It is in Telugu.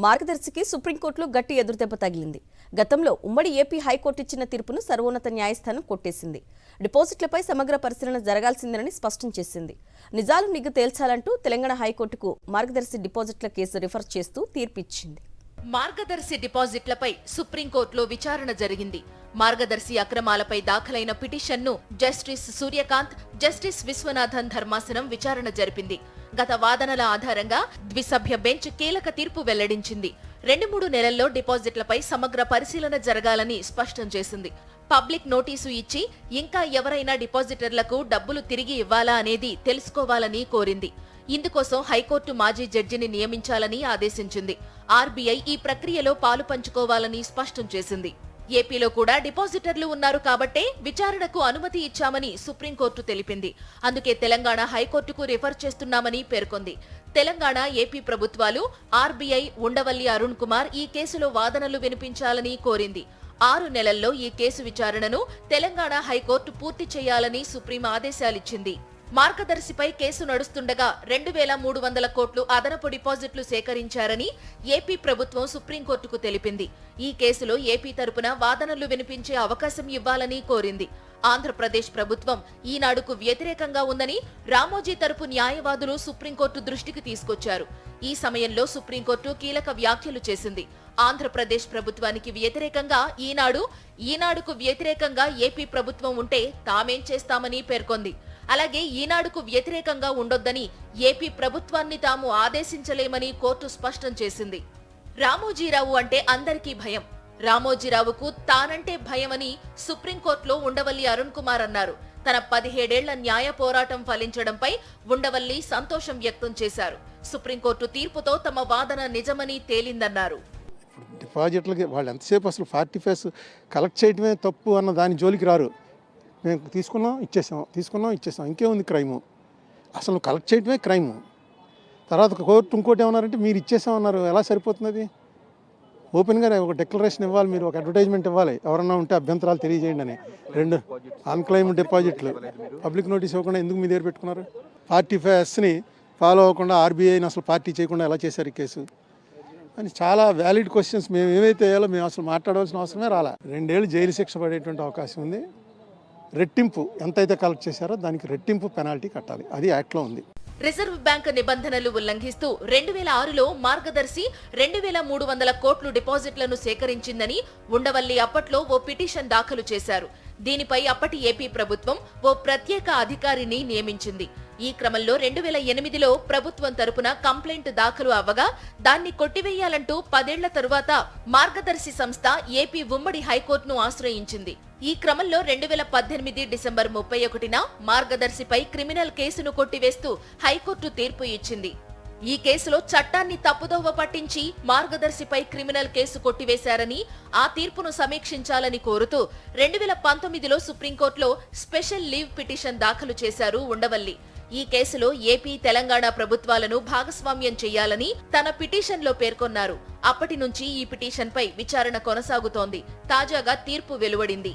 మార్గదర్శికి సుప్రీంకోర్టులో గట్టి ఎదురుదెబ్బ తగిలింది. గతంలో ఉమ్మడి ఏపీ హైకోర్టు ఇచ్చిన తీర్పును సర్వోన్నత న్యాయస్థానం కొట్టేసింది. డిపాజిట్లపై సమగ్ర పరిశీలన జరగాల్సిందని స్పష్టం చేసింది. నిజాలు నిగ్గు తేల్చాలంటూ తెలంగాణ హైకోర్టుకు మార్గదర్శి డిపాజిట్ల కేసు రిఫర్ చేస్తూ తీర్పు ఇచ్చింది. మార్గదర్శి డిపాజిట్లపై సుప్రీంకోర్టులో విచారణ జరిగింది. మార్గదర్శి అక్రమాలపై దాఖలైన పిటిషన్ను జస్టిస్ సూర్యకాంత్, జస్టిస్ విశ్వనాథన్ ధర్మాసనం విచారణ జరిపింది. గత వాదనల ఆధారంగా ద్విసభ్య బెంచ్ కీలక తీర్పు వెల్లడించింది. 2-3 నెలల్లో డిపాజిట్లపై సమగ్ర పరిశీలన జరగాలని స్పష్టం చేసింది. పబ్లిక్ నోటీసు ఇచ్చి ఇంకా ఎవరైనా డిపాజిటర్లకు డబ్బులు తిరిగి ఇవ్వాలా అనేది తెలుసుకోవాలని కోరింది. ఇందుకోసం హైకోర్టు మాజీ జడ్జిని నియమించాలని ఆదేశించింది. ఆర్బీఐ ఈ ప్రక్రియలో పాలు పంచుకోవాలని స్పష్టం చేసింది. ఏపీలో కూడా డిపాజిటర్లు ఉన్నారు కాబట్టే విచారణకు అనుమతి ఇచ్చామని సుప్రీంకోర్టు తెలిపింది. అందుకే తెలంగాణ హైకోర్టుకు రిఫర్ చేస్తున్నామని పేర్కొంది. తెలంగాణ, ఏపీ ప్రభుత్వాలు ఆర్బీఐ, ఉండవల్లి అరుణ్ కుమార్ ఈ కేసులో వాదనలు వినిపించాలని కోరింది. 6 నెలల్లో ఈ కేసు విచారణను తెలంగాణ హైకోర్టు పూర్తి చేయాలని సుప్రీం ఆదేశాలిచ్చింది. మార్గదర్శిపై కేసు నడుస్తుండగా 2,300 కోట్లు అదనపు డిపాజిట్లు సేకరించారని ఏపీ ప్రభుత్వం సుప్రీంకోర్టుకు తెలిపింది. ఈ కేసులో ఏపీ తరపున వాదనలు వినిపించే అవకాశం ఇవ్వాలని కోరింది. ఆంధ్రప్రదేశ్ ప్రభుత్వం ఈనాడుకు వ్యతిరేకంగా ఉందని రామోజీ తరపు న్యాయవాదులు సుప్రీంకోర్టు దృష్టికి తీసుకొచ్చారు. ఈ సమయంలో సుప్రీంకోర్టు కీలక వ్యాఖ్యలు చేసింది. ఆంధ్రప్రదేశ్ ప్రభుత్వానికి వ్యతిరేకంగా ఈనాడుకు వ్యతిరేకంగా ఏపీ ప్రభుత్వం ఉంటే తామేం చేస్తామని పేర్కొంది. అలాగే ఈనాడుకు వ్యతిరేకంగా ఉండొద్దని ఏపీ ప్రభుత్వాన్ని తాము ఆదేశించలేమని కోర్టు స్పష్టం చేసింది. రామోజీరావు అంటే అందరికీ భయం. రామోజీరావుకు తానంటే భయమని సుప్రీంకోర్టులో ఉండవల్లి అరుణ్ కుమార్ అన్నారు. తన 17 ఏళ్ల న్యాయ పోరాటం ఫలించడంపై ఉండవల్లి సంతోషం వ్యక్తం చేశారు. సుప్రీంకోర్టు తీర్పుతో తమ వాదన నిజమని తేలిందన్నారు. డిపాజిట్లకి వాళ్ళు ఎంతసేపు అసలు 45 కలెక్ట్ చేయడమే తప్పు అన్న దాని జోలికి రారు. మేము తీసుకున్నాం ఇచ్చేసాం ఇంకేముంది క్రైము? అసలు కలెక్ట్ చేయడమే క్రైము. తర్వాత కోర్టు ఇంకోటి ఏమన్నారంటే మీరు ఇచ్చేసామన్నారు. ఎలా సరిపోతుంది? ఓపెన్గా ఒక డిక్లరేషన్ ఇవ్వాలి, మీరు ఒక అడ్వర్టైజ్మెంట్ ఇవ్వాలి, ఎవరన్నా ఉంటే అభ్యంతరాలు తెలియజేయండి అని. 2 అన్క్లెయిమ్ డిపాజిట్లు పబ్లిక్ నోటీస్ ఇవ్వకుండా ఎందుకు మీ దగ్గర పెట్టుకున్నారు? 45Sని ఫాలో అవ్వకుండా ఆర్బీఐని అసలు పార్టీ చేయకుండా ఎలా చేశారు ఈ కేసు అని చాలా వ్యాలిడ్ క్వశ్చన్స్ మేము ఏవైతే వేయాలో మేము అసలు మాట్లాడవలసిన అవసరమే రాలా. 2 ఏళ్ళు జైలు శిక్ష పడేటువంటి అవకాశం ఉంది. రెట్టింపు ఎంతైతే కలెక్ట్ చేశారో దానికి రెట్టింపు పెనాల్టీ కట్టాలి. అది యాక్ట్లో ఉంది. రిజర్వ్ బ్యాంక్ నిబంధనలు ఉల్లంఘిస్తూ 2006లో మార్గదర్శి 2,300 కోట్లు డిపాజిట్లను సేకరించిందని ఉండవల్లి అప్పట్లో ఓ పిటిషన్ దాఖలు చేశారు. దీనిపై అప్పటి ఏపీ ప్రభుత్వం ఓ ప్రత్యేక అధికారిని నియమించింది. ఈ క్రమంలో 2008లో ప్రభుత్వం తరపున కంప్లైంట్ దాఖలు అవ్వగా దాన్ని కొట్టివేయాలంటూ 10 ఏళ్ల తరువాత మార్గదర్శి సంస్థ ఏపీ ఉమ్మడి హైకోర్టును ఆశ్రయించింది. ఈ క్రమంలో 2018 డిసెంబర్ 31న మార్గదర్శిపై క్రిమినల్ కేసును కొట్టివేస్తూ హైకోర్టు తీర్పు ఇచ్చింది. ఈ కేసులో చట్టాన్ని తప్పుదోవ పట్టించి మార్గదర్శిపై క్రిమినల్ కేసు కొట్టివేశారని, ఆ తీర్పును సమీక్షించాలని కోరుతూ 2019లో సుప్రీంకోర్టులో స్పెషల్ లీవ్ పిటిషన్ దాఖలు చేశారు ఉండవల్లి. ఈ కేసులో ఏపీ, తెలంగాణ ప్రభుత్వాలను భాగస్వామ్యం చేయాలని తన పిటిషన్లో పేర్కొన్నారు. అప్పటి నుంచి ఈ పిటిషన్పై విచారణ కొనసాగుతోంది. తాజాగా తీర్పు వెలువడింది.